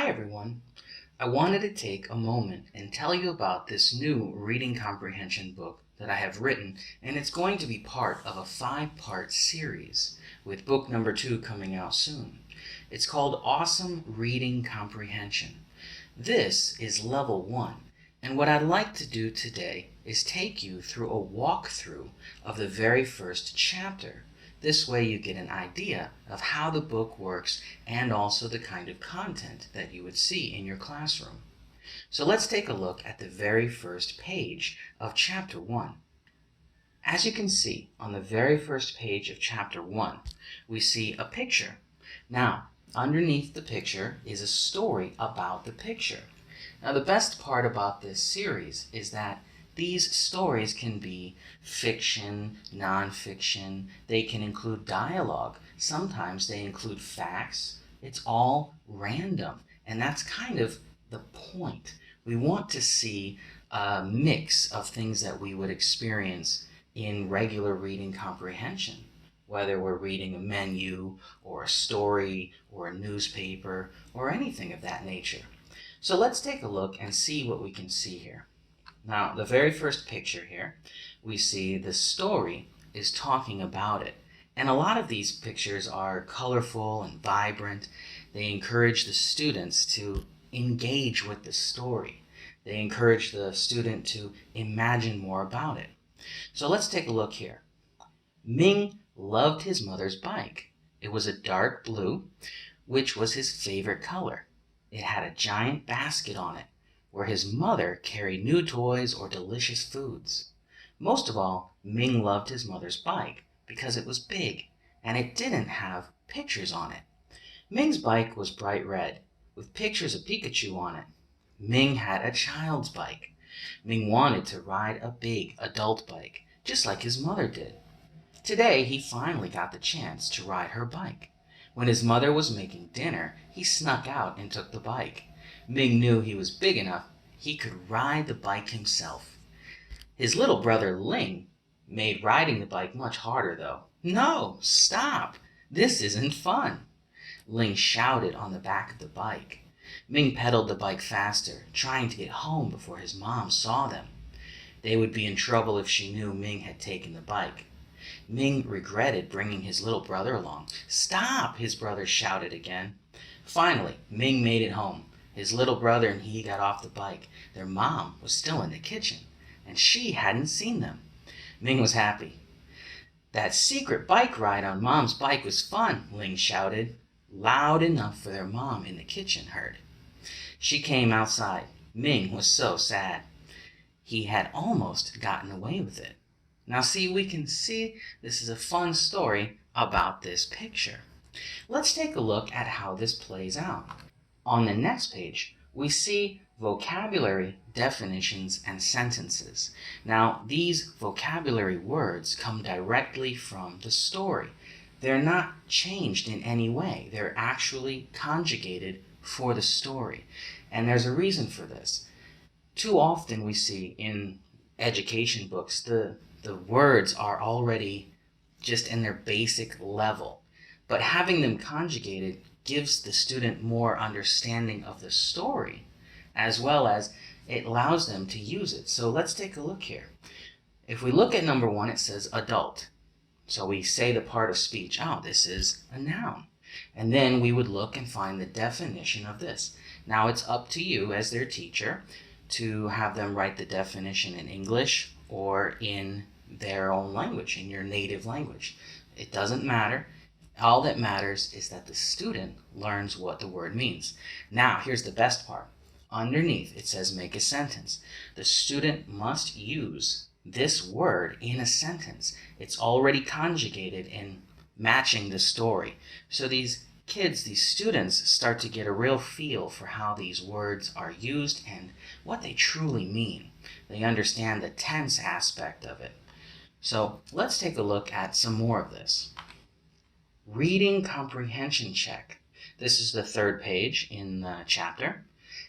Hi everyone. I wanted to take a moment and tell you about this new reading comprehension book that I have written, and it's going to be part of a 5-part series with book number 2 coming out soon. It's called Awesome Reading Comprehension. This is level 1, and what I'd like to do today is take you through a walkthrough of the very first chapter. This way you get an idea of how the book works and also the kind of content that you would see in your classroom. So let's take a look at the very first page of chapter 1. As you can see on the very first page of chapter 1, we see a picture. Now, underneath the picture is a story about the picture. Now, the best part about this series is that these stories can be fiction, non-fiction, they can include dialogue, sometimes they include facts. It's all random, and that's kind of the point. We want to see a mix of things that we would experience in regular reading comprehension, whether we're reading a menu or a story or a newspaper or anything of that nature. So let's take a look and see what we can see here. Now, the very first picture here, we see the story is talking about it. And a lot of these pictures are colorful and vibrant. They encourage the students to engage with the story. They encourage the student to imagine more about it. So let's take a look here. Ming loved his mother's bike. It was a dark blue, which was his favorite color. It had a giant basket on it, where his mother carried new toys or delicious foods. Most of all, Ming loved his mother's bike because it was big and it didn't have pictures on it. Ming's bike was bright red with pictures of Pikachu on it. Ming had a child's bike. Ming wanted to ride a big adult bike, just like his mother did. Today, he finally got the chance to ride her bike. When his mother was making dinner, he snuck out and took the bike. Ming knew he was big enough he could ride the bike himself. His little brother Ling made riding the bike much harder though. "No, stop! This isn't fun!" Ling shouted on the back of the bike. Ming pedaled the bike faster, trying to get home before his mom saw them. They would be in trouble if she knew Ming had taken the bike. Ming regretted bringing his little brother along. "Stop!" his brother shouted again. Finally, Ming made it home. His little brother and he got off the bike. Their mom was still in the kitchen, and she hadn't seen them. Ming was happy. "That secret bike ride on Mom's bike was fun," Ling shouted, loud enough for their mom in the kitchen heard. She came outside. Ming was so sad. He had almost gotten away with it. Now we can see this is a fun story about this picture. Let's take a look at how this plays out. On the next page, we see vocabulary, definitions, and sentences. Now, these vocabulary words come directly from the story. They're not changed in any way. They're actually conjugated for the story. And there's a reason for this. Too often we see in education books, the words are already just in their basic level. But having them conjugated gives the student more understanding of the story, as well as it allows them to use it. So let's take a look here. If we look at number 1, it says adult. So we say the part of speech, oh, this is a noun. And then we would look and find the definition of this. Now it's up to you as their teacher to have them write the definition in English or in their own language, in your native language. It doesn't matter. All that matters is that the student learns what the word means. Now, here's the best part. Underneath, it says make a sentence. The student must use this word in a sentence. It's already conjugated and matching the story. So these kids, these students, start to get a real feel for how these words are used and what they truly mean. They understand the tense aspect of it. So let's take a look at some more of this. Reading Comprehension Check. This is the 3rd page in the chapter,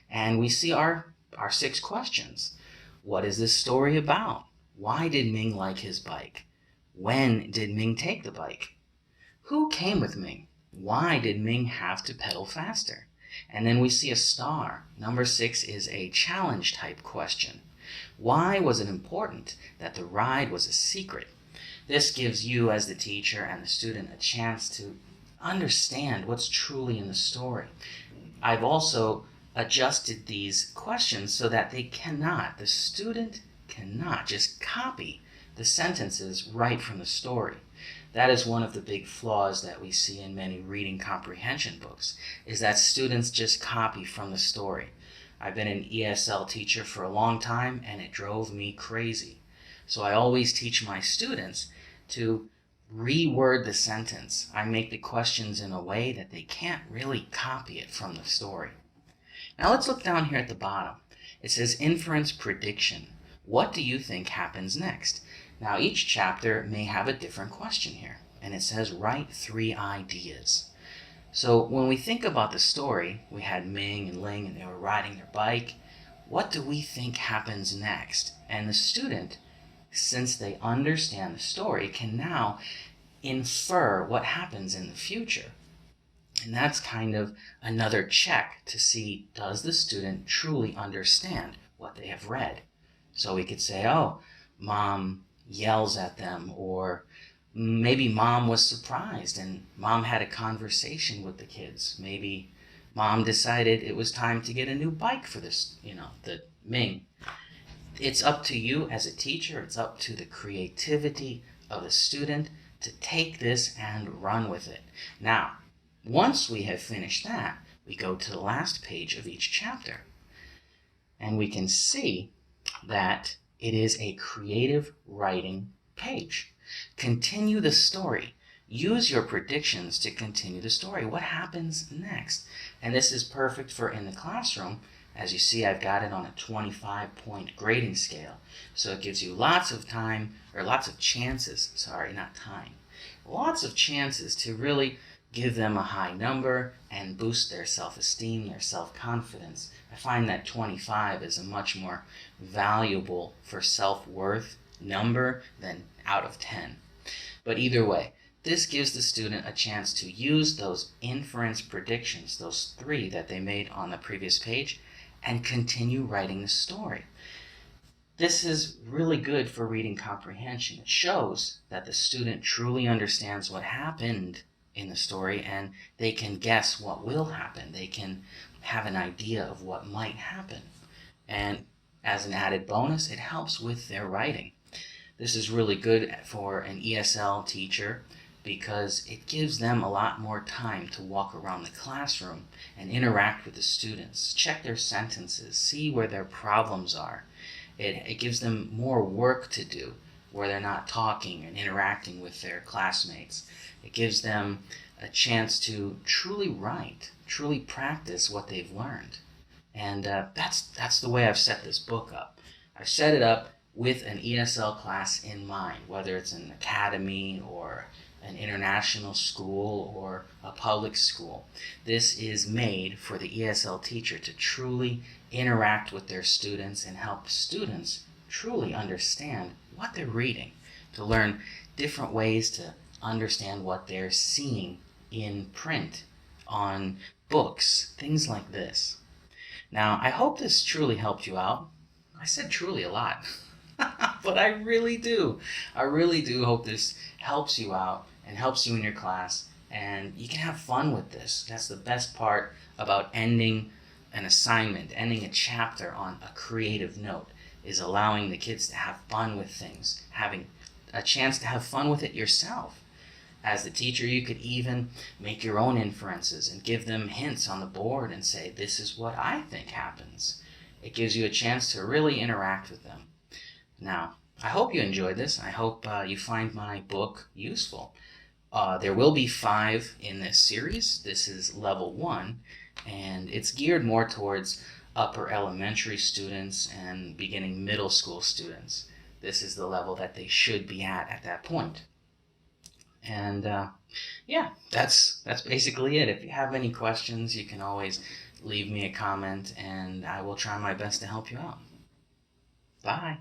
and we see our 6 questions. What is this story about? Why did Ming like his bike? When did Ming take the bike? Who came with Ming? Why did Ming have to pedal faster? And then we see a star. Number 6 is a challenge type question. Why was it important that the ride was a secret? This gives you as the teacher and the student a chance to understand what's truly in the story. I've also adjusted these questions so that the student cannot just copy the sentences right from the story. That is one of the big flaws that we see in many reading comprehension books, is that students just copy from the story. I've been an ESL teacher for a long time, and it drove me crazy. So I always teach my students to reword the sentence. I make the questions in a way that they can't really copy it from the story. Now let's look down here at the bottom. It says Inference Prediction. What do you think happens next? Now each chapter may have a different question here, and it says write 3 ideas. So when we think about the story, we had Ming and Ling and they were riding their bike. What do we think happens next? And the student, since they understand the story, can now infer what happens in the future. And that's kind of another check to see, does the student truly understand what they have read? So we could say, oh, mom yells at them, or maybe mom was surprised and mom had a conversation with the kids. Maybe mom decided it was time to get a new bike for this, the Ming. It's up to you as a teacher, it's up to the creativity of the student to take this and run with it. Now, once we have finished that, we go to the last page of each chapter. And we can see that it is a creative writing page. Continue the story. Use your predictions to continue the story. What happens next? And this is perfect for in the classroom. As you see, I've got it on a 25-point grading scale. So it gives you lots of chances to really give them a high number and boost their self-esteem, their self-confidence. I find that 25 is a much more valuable for self-worth number than out of 10. But either way, this gives the student a chance to use those inference predictions, those 3 that they made on the previous page, and continue writing the story. This is really good for reading comprehension. It shows that the student truly understands what happened in the story, and they can guess what will happen. They can have an idea of what might happen. And as an added bonus, it helps with their writing. This is really good for an ESL teacher because it gives them a lot more time to walk around the classroom and interact with the students, check their sentences, see where their problems are. It gives them more work to do where they're not talking and interacting with their classmates. It gives them a chance to truly write, truly practice what they've learned. And that's the way I've set this book up. I've set it up with an ESL class in mind, whether it's an academy or an international school or a public school. This is made for the ESL teacher to truly interact with their students and help students truly understand what they're reading, to learn different ways to understand what they're seeing in print, on books, things like this. Now, I hope this truly helped you out. I said truly a lot, but I really do. I really do hope this helps you out and helps you in your class, and you can have fun with this. That's the best part about ending an assignment, ending a chapter on a creative note, is allowing the kids to have fun with things, having a chance to have fun with it yourself. As the teacher, you could even make your own inferences and give them hints on the board and say, this is what I think happens. It gives you a chance to really interact with them. Now, I hope you enjoyed this. I hope you find my book useful. There will be 5 in this series. This is level 1, and it's geared more towards upper elementary students and beginning middle school students. This is the level that they should be at that point. And yeah, that's basically it. If you have any questions, you can always leave me a comment, and I will try my best to help you out. Bye.